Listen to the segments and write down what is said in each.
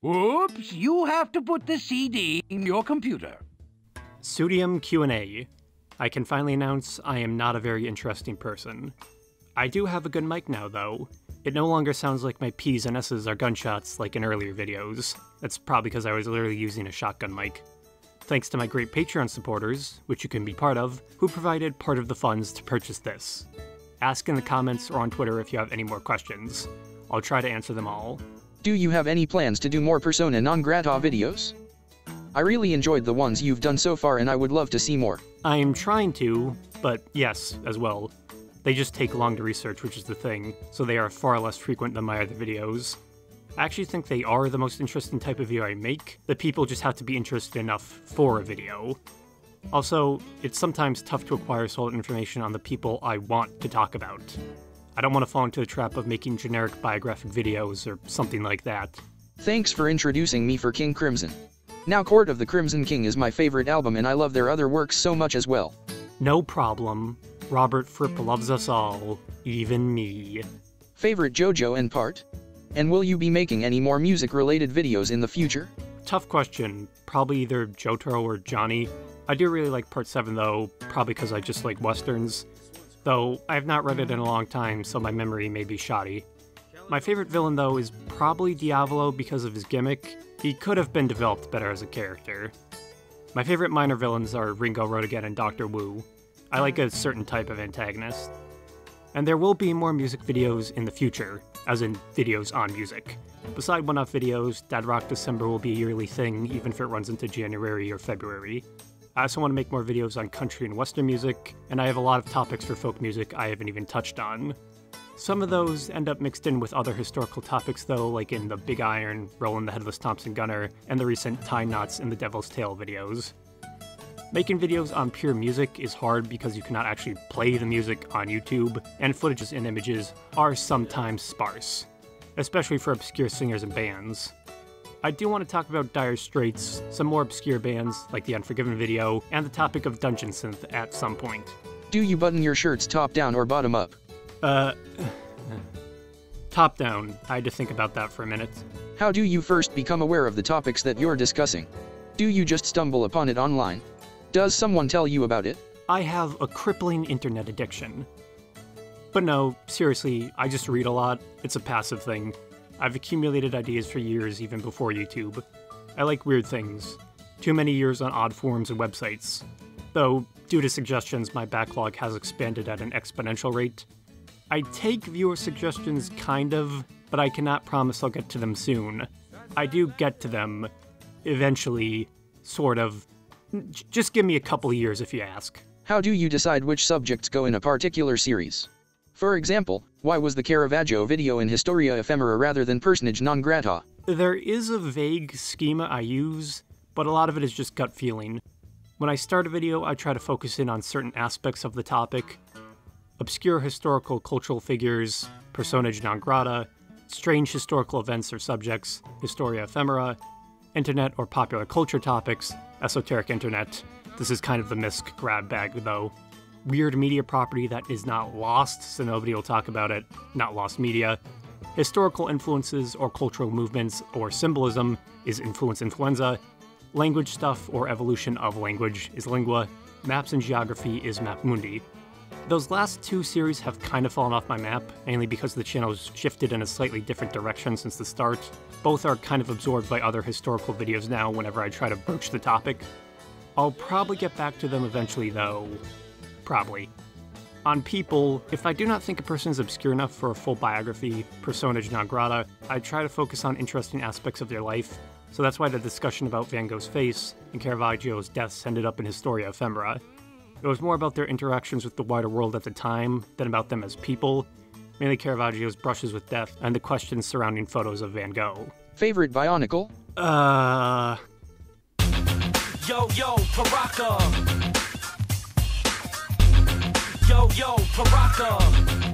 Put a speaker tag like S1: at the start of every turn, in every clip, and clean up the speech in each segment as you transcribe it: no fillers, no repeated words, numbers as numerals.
S1: Oops, you have to put the CD in your computer.
S2: Pseudiom Q&A. I can finally announce I am not a very interesting person. I do have a good mic now, though. It no longer sounds like my P's and S's are gunshots like in earlier videos. That's probably because I was literally using a shotgun mic. Thanks to my great Patreon supporters, which you can be part of, who provided part of the funds to purchase this. Ask in the comments or on Twitter if you have any more questions. I'll try to answer them all.
S3: Do you have any plans to do more persona non grata videos? I really enjoyed the ones you've done so far and I would love to see more.
S2: I am trying to, but yes, as well. They just take long to research, which is the thing, so they are far less frequent than my other videos. I actually think they are the most interesting type of video I make, the people just have to be interested enough for a video. Also, it's sometimes tough to acquire solid information on the people I want to talk about. I don't want to fall into the trap of making generic biographic videos or something like that.
S3: Thanks for introducing me for King Crimson. Now Court of the Crimson King is my favorite album and I love their other works so much as well.
S2: No problem. Robert Fripp loves us all, even me.
S3: Favorite JoJo and part? And will you be making any more music-related videos in the future?
S2: Tough question. Probably either Jotaro or Johnny. I do really like Part 7 though, probably because I just like westerns. Though, I have not read it in a long time, so my memory may be shoddy. My favorite villain, though, is probably Diavolo because of his gimmick. He could have been developed better as a character. My favorite minor villains are Ringo Rotogen and Dr. Wu. I like a certain type of antagonist. And there will be more music videos in the future, as in videos on music. Beside one-off videos, Dad Rock December will be a yearly thing, even if it runs into January or February. I also want to make more videos on country and western music, and I have a lot of topics for folk music I haven't even touched on. Some of those end up mixed in with other historical topics though, like in the Big Iron, Roland the Headless Thompson Gunner, and the recent Tie Knots in the Devil's Tale videos. Making videos on pure music is hard because you cannot actually play the music on YouTube, and footages and images are sometimes sparse, especially for obscure singers and bands. I do want to talk about Dire Straits, some more obscure bands like the Unforgiven video, and the topic of Dungeon Synth at some point.
S3: Do you button your shirts top down or bottom up?
S2: Top down. I had to think about that for a minute.
S3: How do you first become aware of the topics that you're discussing? Do you just stumble upon it online? Does someone tell you about it?
S2: I have a crippling internet addiction. But no, seriously, I just read a lot. It's a passive thing. I've accumulated ideas for years even before YouTube. I like weird things. Too many years on odd forums and websites. Though, due to suggestions, my backlog has expanded at an exponential rate. I take viewer suggestions, kind of, but I cannot promise I'll get to them soon. I do get to them, eventually, sort of. Just give me a couple of years if you ask.
S3: How do you decide which subjects go in a particular series? For example, why was the Caravaggio video in Historia Ephemera rather than personage non grata?
S2: There is a vague schema I use, but a lot of it is just gut feeling. When I start a video, I try to focus in on certain aspects of the topic. Obscure historical cultural figures, personage non grata, strange historical events or subjects, Historia Ephemera, internet or popular culture topics, esoteric internet. This is kind of the misc grab bag though. Weird media property that is not lost, so nobody will talk about it, not lost media. Historical influences or cultural movements or symbolism is influence influenza. Language stuff or evolution of language is lingua. Maps and geography is map mundi. Those last two series have kind of fallen off my map, mainly because the channel's shifted in a slightly different direction since the start. Both are kind of absorbed by other historical videos now whenever I try to broach the topic. I'll probably get back to them eventually though. Probably. On people, if I do not think a person is obscure enough for a full biography, personage non grata, I try to focus on interesting aspects of their life, so that's why the discussion about Van Gogh's face and Caravaggio's deaths ended up in Historia Ephemera. It was more about their interactions with the wider world at the time than about them as people, mainly Caravaggio's brushes with death and the questions surrounding photos of Van Gogh.
S3: Favorite bionicle?
S4: Yo, Paraka! Yo, Paraka!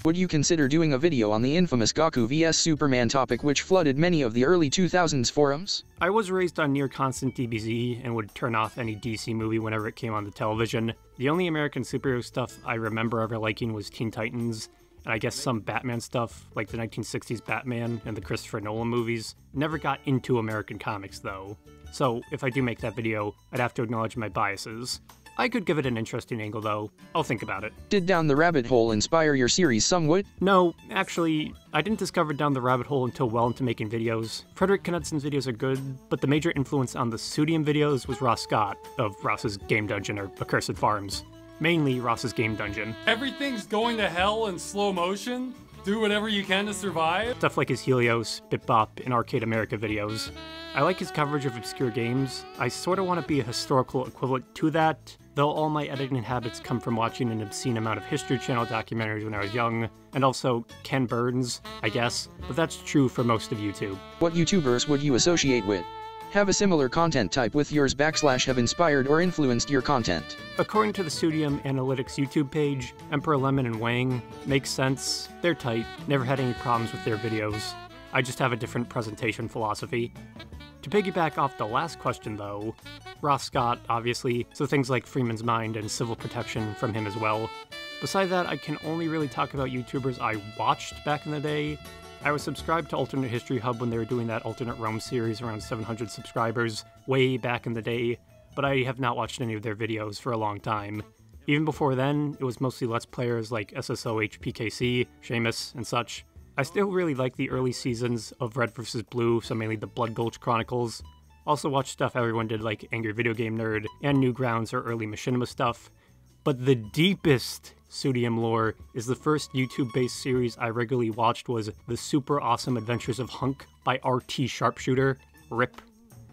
S3: Would you consider doing a video on the infamous Goku vs Superman topic which flooded many of the early 2000s forums?
S2: I was raised on near constant DBZ and would turn off any DC movie whenever it came on the television. The only American superhero stuff I remember ever liking was Teen Titans, and I guess some Batman stuff, like the 1960s Batman and the Christopher Nolan movies. Never got into American comics, though. So, if I do make that video, I'd have to acknowledge my biases. I could give it an interesting angle, though. I'll think about it.
S3: Did Down the Rabbit Hole inspire your series somewhat?
S2: No, actually, I didn't discover Down the Rabbit Hole until well into making videos. Frederick Knutson's videos are good, but the major influence on the Pseudiom videos was Ross Scott, of Ross's Game Dungeon or Accursed Farms. Mainly Ross's Game Dungeon.
S5: Everything's going to hell in slow motion? Do whatever you can to survive?
S2: Stuff like his Helios, Bip Bop, and Arcade America videos. I like his coverage of obscure games. I sort of want to be a historical equivalent to that, though all my editing habits come from watching an obscene amount of History Channel documentaries when I was young, and also Ken Burns, I guess, but that's true for most of YouTube.
S3: What YouTubers would you associate with? Have a similar content type with yours / have inspired or influenced your content?
S2: According to the Pseudiom Analytics YouTube page, Emperor Lemon and Wang makes sense, they're tight, never had any problems with their videos. I just have a different presentation philosophy. To piggyback off the last question though, Ross Scott, obviously, so things like Freeman's Mind and Civil Protection from him as well. Beside that, I can only really talk about YouTubers I watched back in the day. I was subscribed to Alternate History Hub when they were doing that Alternate Rome series around 700 subscribers, way back in the day, but I have not watched any of their videos for a long time. Even before then, it was mostly Let's Players like SSOH PKC, Seamus, and such. I still really like the early seasons of Red vs. Blue, so mainly the Blood Gulch Chronicles. Also watch stuff everyone did like Angry Video Game Nerd and Newgrounds or early Machinima stuff. But the deepest Pseudiom lore is the first YouTube-based series I regularly watched was The Super Awesome Adventures of Hunk by RT Sharpshooter, RIP.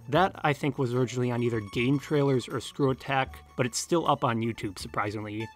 S2: That, I think, was originally on either Game Trailers or Screw Attack, but it's still up on YouTube, surprisingly.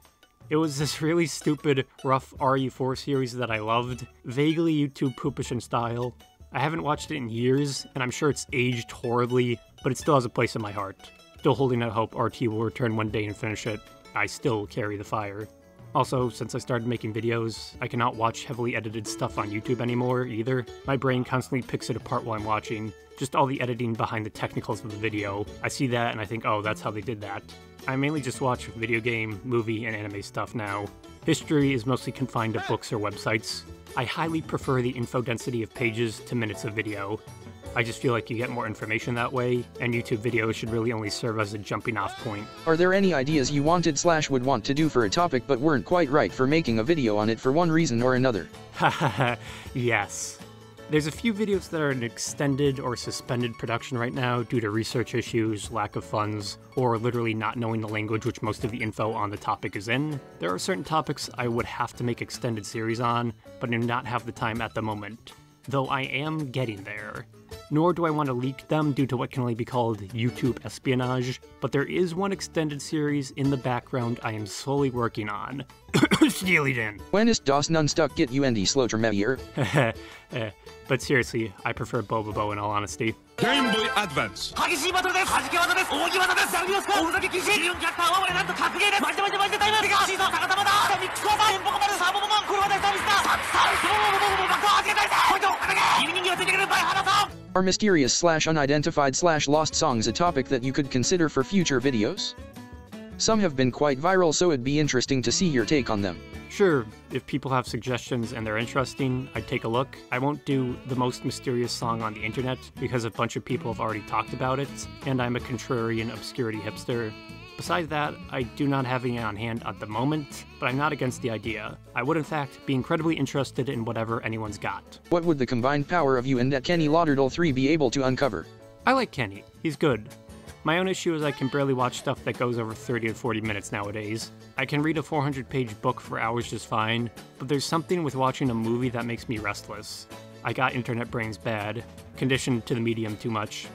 S2: It was this really stupid, rough RE4 series that I loved, vaguely YouTube poopish in style. I haven't watched it in years, and I'm sure it's aged horribly, but it still has a place in my heart. Still holding out hope RT will return one day and finish it. I still carry the fire. Also, since I started making videos, I cannot watch heavily edited stuff on YouTube anymore, either. My brain constantly picks it apart while I'm watching. Just all the editing behind the technicals of the video. I see that and I think, oh, that's how they did that. I mainly just watch video game, movie, and anime stuff now. History is mostly confined to books or websites. I highly prefer the info density of pages to minutes of video. I just feel like you get more information that way, and YouTube videos should really only serve as a jumping off point.
S3: Are there any ideas you wanted / would want to do for a topic but weren't quite right for making a video on it for one reason or another?
S2: Hahaha, yes. There's a few videos that are in extended or suspended production right now due to research issues, lack of funds, or literally not knowing the language which most of the info on the topic is in. There are certain topics I would have to make extended series on, but do not have the time at the moment. Though I am getting there. Nor do I want to leak them due to what can only be called YouTube espionage, but there is one extended series in the background I am slowly working on. Steely Dan.
S3: When is Dawson Unstuck get you Andy Slotermeyer?
S2: But seriously, I prefer Bobobo in all honesty.
S6: Game Boy Advance.
S3: Are mysterious / unidentified / lost songs a topic that you could consider for future videos? Some have been quite viral, so it'd be interesting to see your take on them.
S2: Sure, if people have suggestions and they're interesting, I'd take a look. I won't do the most mysterious song on the internet because a bunch of people have already talked about it, and I'm a contrarian obscurity hipster. Besides that, I do not have any on hand at the moment, but I'm not against the idea. I would in fact be incredibly interested in whatever anyone's got.
S3: What would the combined power of you and that Kenny Lauderdale 3 be able to uncover?
S2: I like Kenny. He's good. My own issue is I can barely watch stuff that goes over 30 to 40 minutes nowadays. I can read a 400-page book for hours just fine, but there's something with watching a movie that makes me restless. I got internet brains bad, conditioned to the medium too much.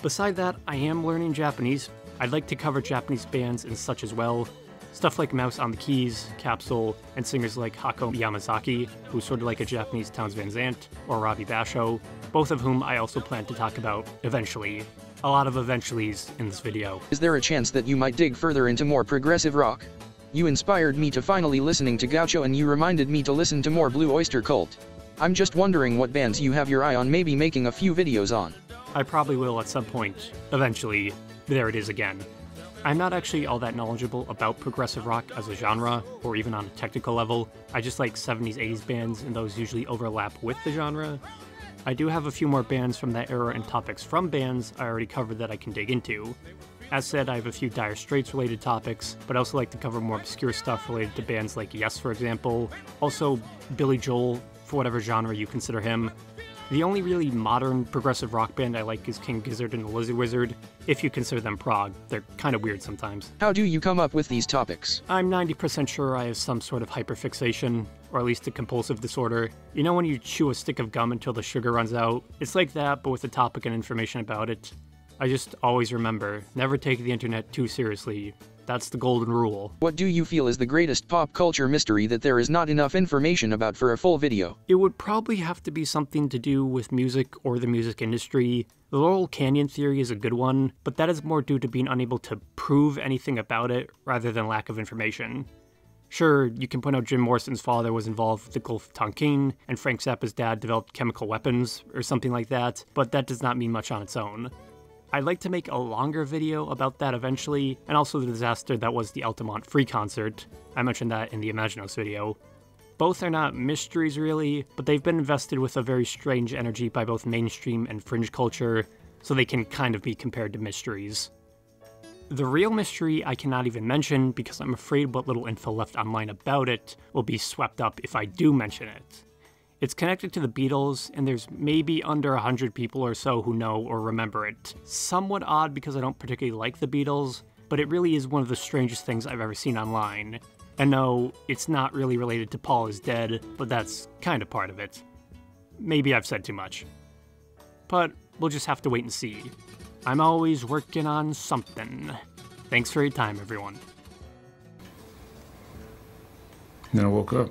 S2: Beside that, I am learning Japanese. I'd like to cover Japanese bands and such as well. Stuff like Mouse on the Keys, Capsule, and singers like Hako Yamazaki, who's sort of like a Japanese Townes Van Zandt, or Robbie Basho, both of whom I also plan to talk about eventually. A lot of eventuallys in this video.
S3: Is there a chance that you might dig further into more progressive rock? You inspired me to finally listening to Gaucho, and you reminded me to listen to more Blue Oyster Cult. I'm just wondering what bands you have your eye on maybe making a few videos on.
S2: I probably will at some point. Eventually. There it is again. I'm not actually all that knowledgeable about progressive rock as a genre, or even on a technical level. I just like 70s, 80s bands, and those usually overlap with the genre. I do have a few more bands from that era and topics from bands I already covered that I can dig into. As said, I have a few Dire Straits related topics, but I also like to cover more obscure stuff related to bands like Yes, for example. Also, Billy Joel, for whatever genre you consider him. The only really modern progressive rock band I like is King Gizzard and the Lizard Wizard, if you consider them prog. They're kind of weird sometimes.
S3: How do you come up with these topics?
S2: I'm 90% sure I have some sort of hyperfixation, or at least a compulsive disorder. You know when you chew a stick of gum until the sugar runs out? It's like that, but with a topic and information about it. I just always remember, never take the internet too seriously. That's the golden rule.
S3: What do you feel is the greatest pop culture mystery that there is not enough information about for a full video?
S2: It would probably have to be something to do with music or the music industry. The Laurel Canyon theory is a good one, but that is more due to being unable to prove anything about it rather than lack of information. Sure, you can point out Jim Morrison's father was involved with the Gulf of Tonkin, and Frank Zappa's dad developed chemical weapons, or something like that, but that does not mean much on its own. I'd like to make a longer video about that eventually, and also the disaster that was the Altamont Free Concert. I mentioned that in the Imaginos video. Both are not mysteries really, but they've been invested with a very strange energy by both mainstream and fringe culture, so they can kind of be compared to mysteries. The real mystery I cannot even mention because I'm afraid what little info left online about it will be swept up if I do mention it. It's connected to the Beatles, and there's maybe under 100 people or so who know or remember it. Somewhat odd because I don't particularly like the Beatles, but it really is one of the strangest things I've ever seen online. And no, it's not really related to Paul is Dead, but that's kind of part of it. Maybe I've said too much. But we'll just have to wait and see. I'm always working on something. Thanks for your time, everyone.
S6: Then I woke up.